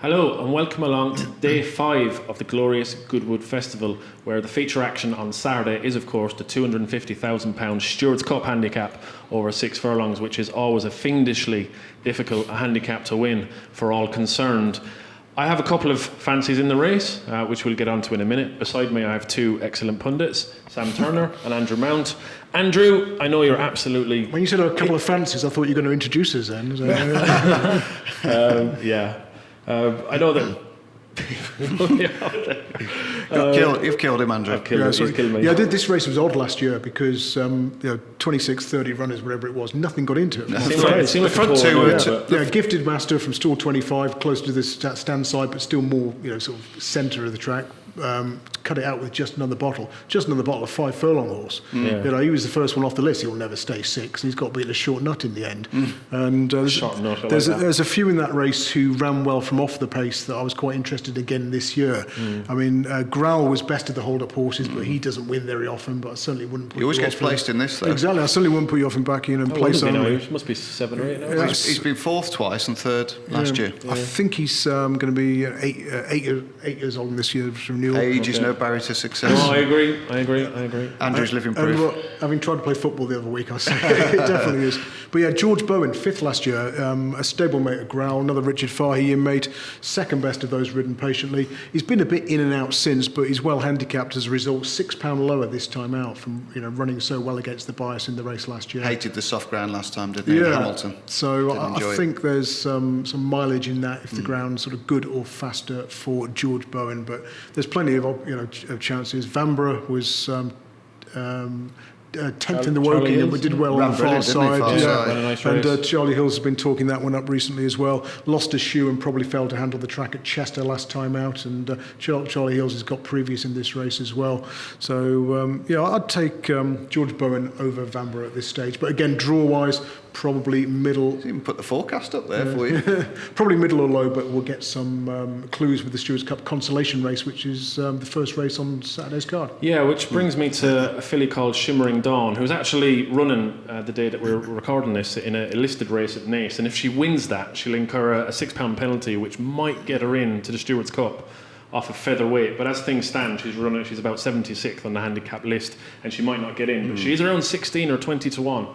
Hello and welcome along to day 5 of the Glorious Goodwood Festival, where the feature action on Saturday is of course the £250,000 Stewards Cup handicap over 6 furlongs, which is always a fiendishly difficult handicap to win for all concerned. I have a couple of fancies in the race, which we'll get onto in a minute. Beside me I have two excellent pundits, Sam Turner and Andrew Mount. Andrew, I know you're absolutely... When you said a couple of fancies, I thought you were going to introduce us then. So. Yeah. I know that. You've killed him, Andrew. He's killed me. Yeah, this race was odd last year because 26, 30 runners, whatever it was, nothing got into it. It seemed like front two. Gifted Master from stall 25, close to the stand side, but still more, sort of centre of the track. Cut it out with just another bottle, a 5 furlong horse. He was the first one off the list. He'll never stay 6, and he's got to be the short nut in the end. And there's a few in that race who ran well from off the pace that I was quite interested again this year. I mean, Growl was best of the hold-up horses, but he doesn't win very often. But I certainly wouldn't put he always gets placed in this, though. Exactly, I certainly wouldn't put you off him back in and place only. He must be 7 or 8 now. Yeah, he's been 4th twice and 3rd last year. I think he's going to be 8 years old this year from New York. Age is no barrier to success. No, I agree. Andrew's living proof. Having tried to play football the other week, I say it definitely is. But yeah, George Bowen, 5th last year, a stablemate of Growl, another Richard Fahey mate, second best of those ridden patiently. He's been a bit in and out since, but he's well handicapped as a result. £6 lower this time out from running so well against the bias in the race last year. Hated the soft ground last time, didn't he? In Hamilton. So I think there's some mileage in that if the ground's sort of good or faster for George Bowen. But there's plenty of chances. Vanbrugh was 10th in the Woking and we did well on the far side. And Charlie Hills has been talking that one up recently as well. Lost a shoe and probably failed to handle the track at Chester last time out. And Charlie Hills has got previous in this race as well. So I'd take George Bowen over Vanbrugh at this stage. But again, draw-wise, probably middle. Even put the forecast up there for you. Probably middle or low, but we'll get some clues with the Stewards Cup consolation race, which is the first race on Saturday's card. Yeah, which brings me to a filly called Shimmering Dawn, who's actually running the day that we're recording this in a listed race at Naas, and if she wins that, she'll incur a £6 penalty, which might get her into the Stewards Cup off a featherweight. But as things stand, she's about 76th on the handicap list, and she might not get in. But she's around 16 or 20 to 1.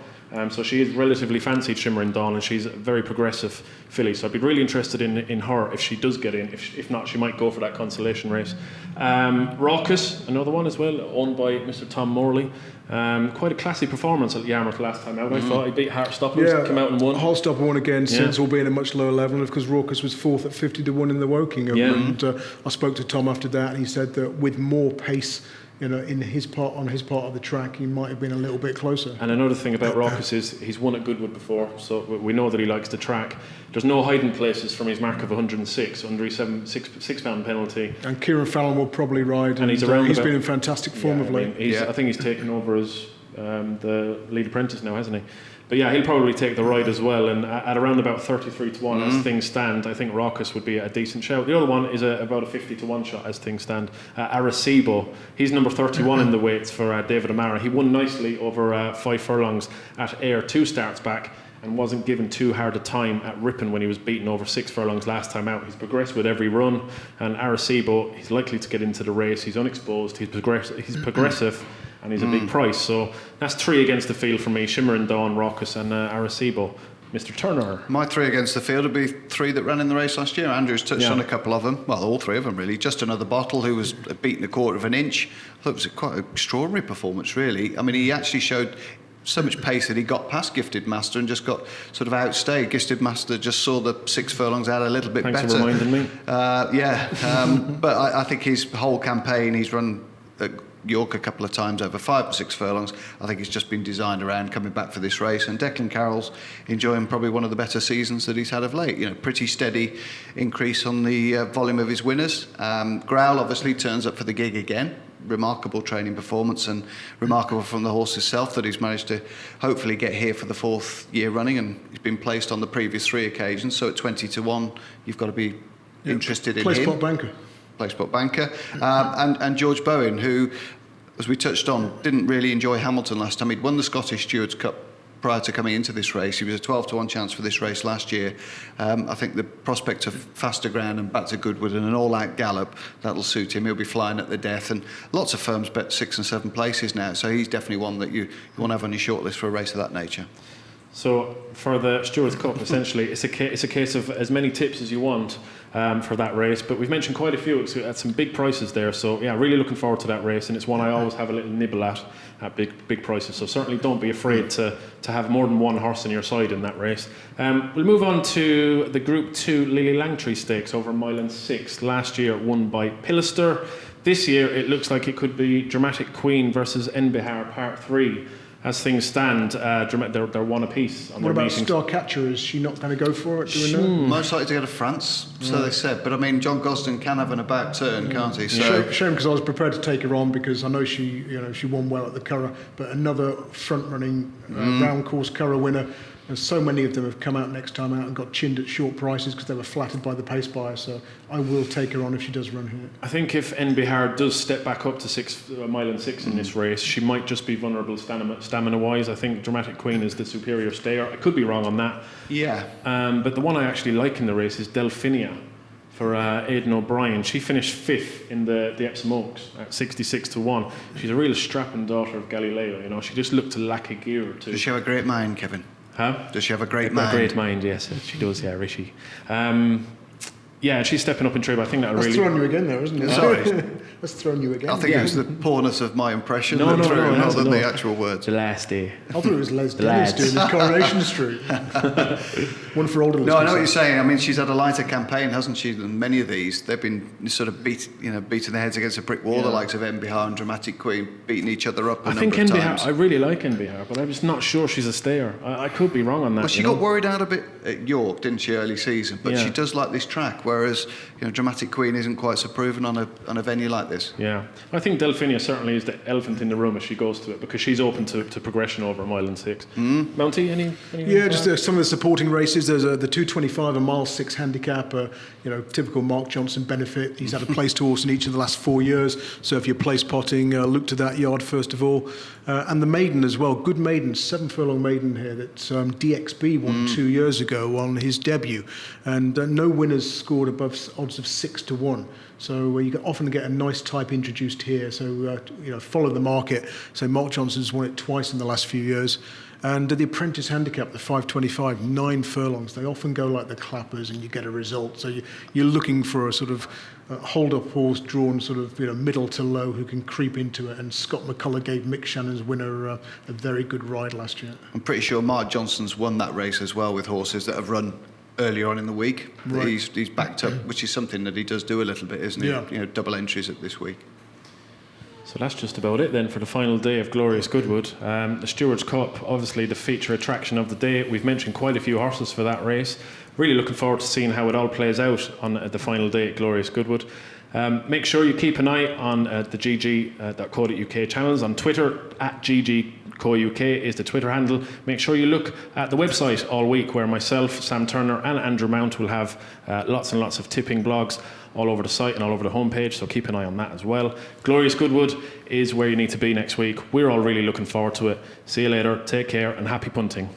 So she is relatively fancied, Shimmering Dawn, and she's a very progressive filly. So I'd be really interested in her if she does get in. If not, she might go for that consolation race. Raucous, another one as well, owned by Mr. Tom Morley. Quite a classy performance at Yarmouth last time out. I thought he beat Heartstopper, came out and won. Heartstopper won again since, albeit at a much lower level, because Raucous was 4th at 50 to 1 in the Woking. And I spoke to Tom after that, and he said that with more pace, in his part of the track, he might have been a little bit closer. And another thing about Raucous is he's won at Goodwood before, so we know that he likes the track. There's no hiding places from his mark of 106 under his £6 penalty. And Kieran Fallon will probably ride, and he's been in fantastic form of late. I think he's taken over as the lead apprentice now, hasn't he? But yeah, he'll probably take the ride as well, and at around about 33 to 1 as things stand, I think Raucous would be a decent shout. The other one is about a 50 to 1 shot as things stand. Arecibo, he's number 31 in the weights for David Amara. He won nicely over 5 furlongs at Ayr 2 starts back, and wasn't given too hard a time at Ripon when he was beaten over 6 furlongs last time out. He's progressed with every run, and Arecibo, he's likely to get into the race. He's unexposed, he's progressive, and he's a big price. So that's 3 against the field for me: Shimmering Dawn, Raucous and Arecibo. Mr. Turner. My 3 against the field would be 3 that ran in the race last year. Andrew's touched on a couple of them. Well, all 3 of them really. Just Another Bottle, who was beaten a quarter of an inch. I thought it was quite an extraordinary performance, really. I mean, he actually showed so much pace that he got past Gifted Master and just got sort of outstayed. Gifted Master just saw the 6 furlongs out a little bit better. Thanks for reminding me. But I think his whole campaign, he's run at York a couple of times over 5 or 6 furlongs. I think it's just been designed around coming back for this race. And Declan Carroll's enjoying probably one of the better seasons that he's had of late. Pretty steady increase on the volume of his winners. Growl obviously turns up for the gig again. Remarkable training performance, and remarkable from the horse itself that he's managed to hopefully get here for the 4th year running, and he's been placed on the previous 3 occasions. So at 20 to 1, you've got to be interested in him. Place spot banker. And George Bowen, who, as we touched on, didn't really enjoy Hamilton last time. He'd won the Scottish Stewards Cup prior to coming into this race. He was a 12-1 chance for this race last year. I think the prospect of faster ground and back to Goodwood and an all-out gallop, that'll suit him. He'll be flying at the death, and lots of firms bet 6 and 7 places now, so he's definitely one that you want to have on your shortlist for a race of that nature. So for the Stewards Cup, essentially, it's a case of as many tips as you want for that race. But we've mentioned quite a few at some big prices there. So yeah, really looking forward to that race, and it's one I always have a little nibble at big prices. So certainly don't be afraid to have more than one horse on your side in that race. We'll move on to the Group 2 Lily Langtry Stakes over 1.6 mile. Last year won by Pillister. This year it looks like it could be Dramatic Queen versus Enbihar Part 3. As things stand, they're one apiece. What about Starcatcher? Is she not going to go for it? Do we know? Most likely to go to France, so they said. But I mean, John Gosden can have an about turn, can't he? So shame, because I was prepared to take her on, because I know she won well at the Curragh, but another front-running round course Curragh winner. And so many of them have come out next time out and got chinned at short prices because they were flattered by the pace buyer. So I will take her on if she does run here. I think if Enbihar does step back up to 1.6 miles in this race, she might just be vulnerable stamina-wise. I think Dramatic Queen is the superior stayer. I could be wrong on that. Yeah. But the one I actually like in the race is Delphinia for Aidan O'Brien. She finished 5th in the Epsom Oaks at 66-1. She's a real strapping daughter of Galileo. She just looked to lack a gear or two. Does she have a great mind, Kevin? Huh? Does she have a great mind? A great mind, yes, she does. Yeah, Rishi. Yeah, she's stepping up in trade. I think that'll That's really. throwing you again, there, isn't it? Sorry, that's throwing you again. I think it was the poorness of my impression No, rather than the actual words. The last day. I thought it was Les Dennis doing his Coronation Street. One for older listeners. No, I know what you're saying. I mean, she's had a lighter campaign, hasn't she, than many of these. They've been sort of beating their heads against a brick wall, the likes of Enbihar and Dramatic Queen, beating each other up a number of times. I really like Enbihar, but I'm just not sure she's a stayer. I could be wrong on that. Well, she got worried out a bit at York, didn't she, early season? But she does like this track, whereas Dramatic Queen isn't quite so proven on a venue like this. Yeah, I think Delphinia certainly is the elephant in the room as she goes to it, because she's open to progression over 1.6 miles. Mountie, any? Yeah, just some of the supporting races. There's the 225 and 1.6 handicap. Typical Mark Johnson benefit. He's had a placed horse in each of the last 4 years. So if you're place potting, look to that yard first of all. And the maiden as well. Good maiden, 7 furlong maiden here that DXB won 2 years ago on his debut, and no winners scored above odds of 6-1. So you often get a nice type introduced here. So follow the market. So Mark Johnson's won it twice in the last few years. And the apprentice handicap, the 525, 9 furlongs. They often go like the clappers, and you get a result. So you're looking for a sort of hold-up horse drawn sort of middle to low who can creep into it. And Scott McCullough gave Mick Shannon's winner a very good ride last year. I'm pretty sure Mark Johnson's won that race as well with horses that have run earlier on in the week. Right. He's backed up, which is something that he does do a little bit, isn't he? Yeah. Double entries at this week. So that's just about it then for the final day of Glorious Goodwood. The Stewards Cup, obviously the feature attraction of the day. We've mentioned quite a few horses for that race. Really looking forward to seeing how it all plays out on the final day at Glorious Goodwood. Make sure you keep an eye on the GG.CO.UK channels. On Twitter, at GG.CO.UK is the Twitter handle. Make sure you look at the website all week, where myself, Sam Turner and Andrew Mount will have lots and lots of tipping blogs all over the site and all over the homepage, so keep an eye on that as well. Glorious Goodwood is where you need to be next week. We're all really looking forward to it. See you later, take care, and happy punting.